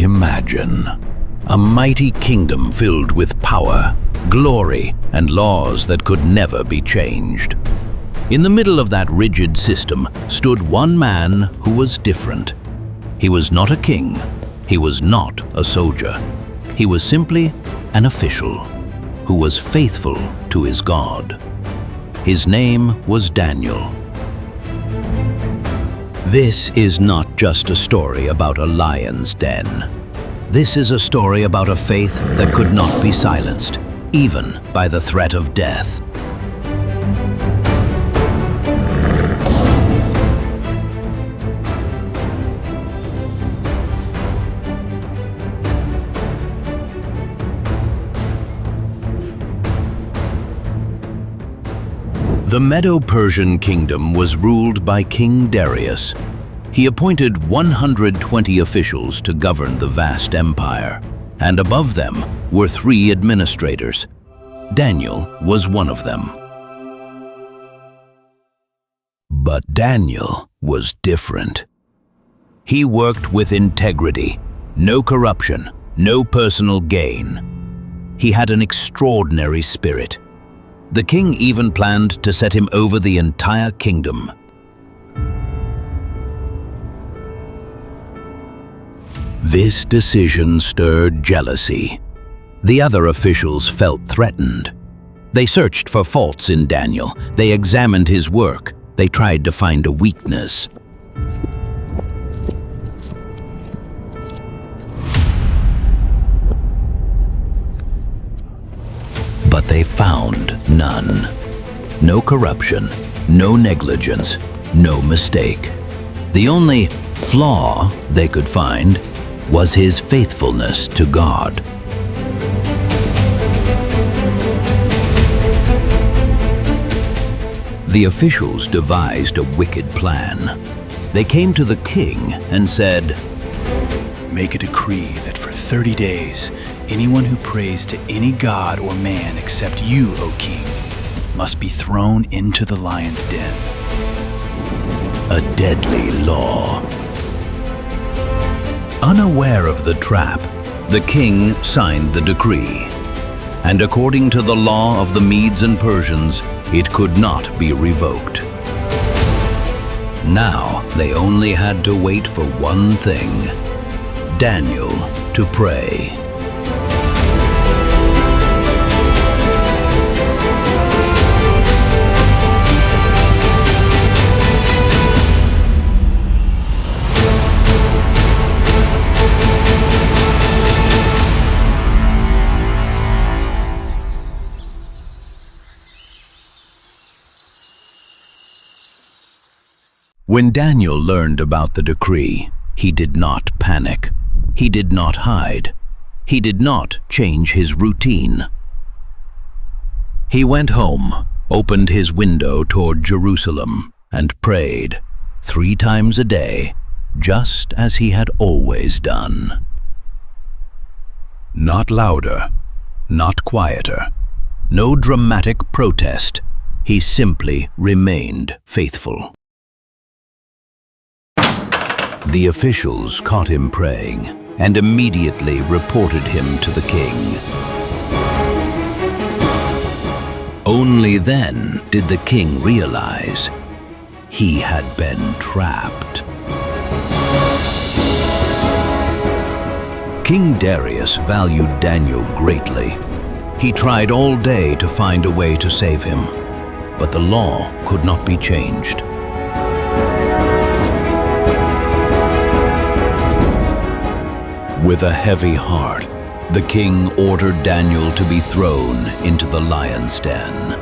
Imagine a mighty kingdom filled with power, glory, and laws that could never be changed. In the middle of that rigid system stood one man who was different. He was not a king. He was not a soldier. He was simply an official who was faithful to his God. His name was Daniel. This is not just a story about a lion's den. This is a story about a faith that could not be silenced, even by the threat of death. The Medo-Persian kingdom was ruled by King Darius. He appointed 120 officials to govern the vast empire, and above them were 3 administrators. Daniel was one of them. But Daniel was different. He worked with integrity, no corruption, no personal gain. He had an extraordinary spirit. The king even planned to set him over the entire kingdom. This decision stirred jealousy. The other officials felt threatened. They searched for faults in Daniel. They examined his work. They tried to find a weakness. But they found none. No corruption, no negligence, no mistake. The only flaw they could find was his faithfulness to God. The officials devised a wicked plan. They came to the king and said, "Make a decree that for 30 days, anyone who prays to any god or man except you, O king, must be thrown into the lion's den." A deadly law. Unaware of the trap, the king signed the decree. And according to the law of the Medes and Persians, it could not be revoked. Now they only had to wait for one thing: Daniel to pray. When Daniel learned about the decree, he did not panic. He did not hide. He did not change his routine. He went home, opened his window toward Jerusalem, and prayed 3 times a day, just as he had always done. Not louder, not quieter, no dramatic protest. He simply remained faithful. The officials caught him praying and immediately reported him to the king. Only then did the king realize he had been trapped. King Darius valued Daniel greatly. He tried all day to find a way to save him, but the law could not be changed. With a heavy heart, the king ordered Daniel to be thrown into the lion's den.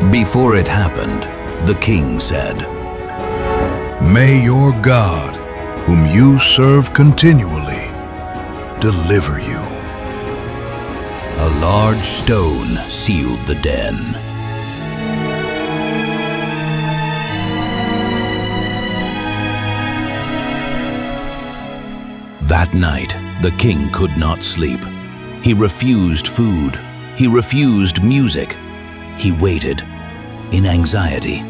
Before it happened, the king said, "May your God, whom you serve continually, deliver you." A large stone sealed the den. That night, the king could not sleep. He refused food. He refused music. He waited in anxiety.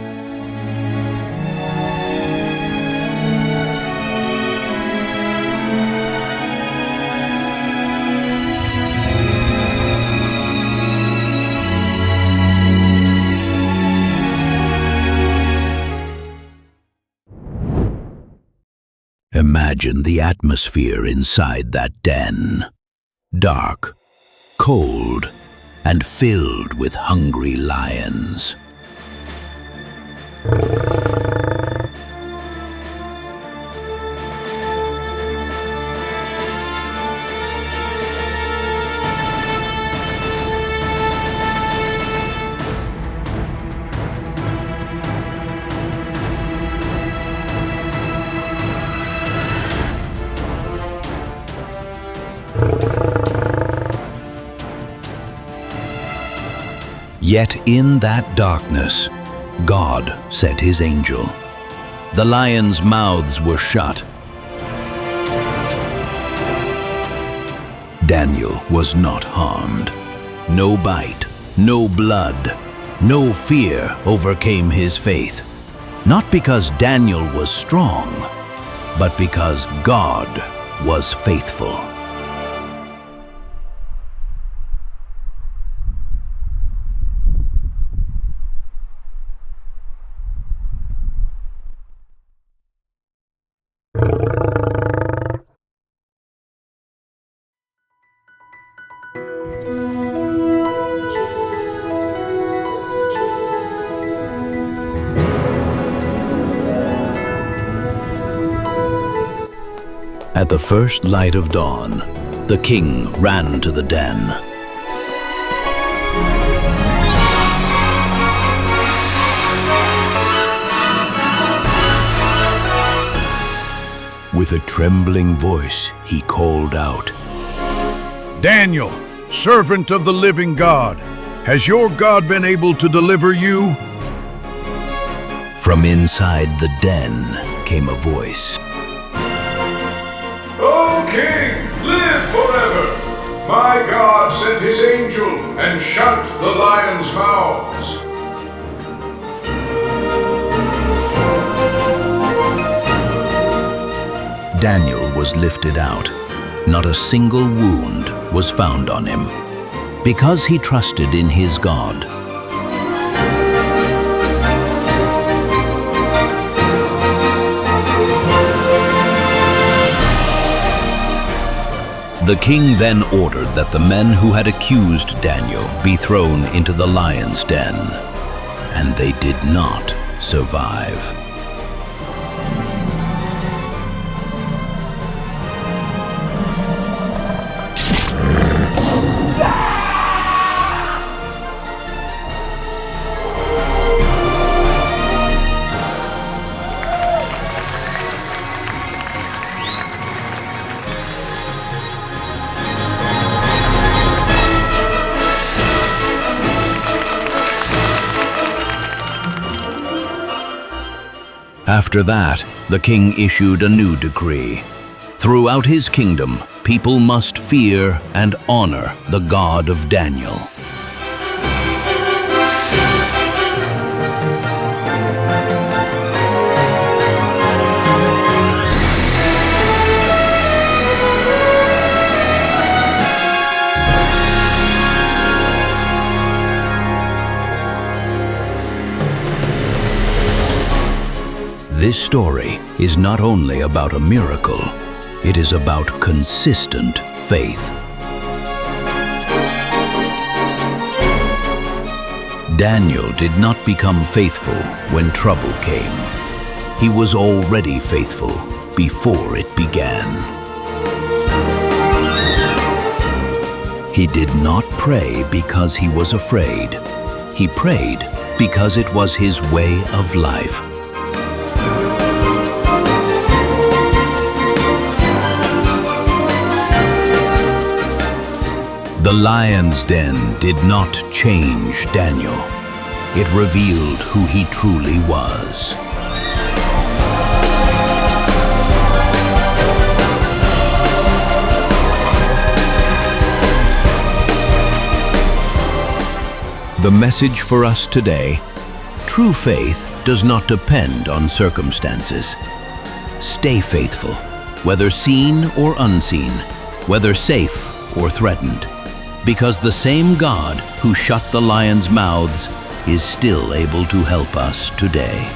Imagine the atmosphere inside that den. Dark, cold, and filled with hungry lions. Yet in that darkness, God sent his angel. The lions' mouths were shut. Daniel was not harmed. No bite, no blood, no fear overcame his faith. Not because Daniel was strong, but because God was faithful. At the first light of dawn, the king ran to the den. With a trembling voice, he called out, Daniel, servant of the living God, has your God been able to deliver you? From inside the den came a voice. O King, live forever! My God sent his angel and shut the lions' mouths. Daniel was lifted out. Not a single wound was found on him, because he trusted in his God. The king then ordered that the men who had accused Daniel be thrown into the lion's den, and they did not survive. After that, the king issued a new decree. Throughout his kingdom, people must fear and honor the God of Daniel. This story is not only about a miracle, it is about consistent faith. Daniel did not become faithful when trouble came. He was already faithful before it began. He did not pray because he was afraid. He prayed because it was his way of life. The lion's den did not change Daniel. It revealed who he truly was. The message for us today: true faith does not depend on circumstances. Stay faithful, whether seen or unseen, whether safe or threatened, because the same God who shut the lions' mouths is still able to help us today.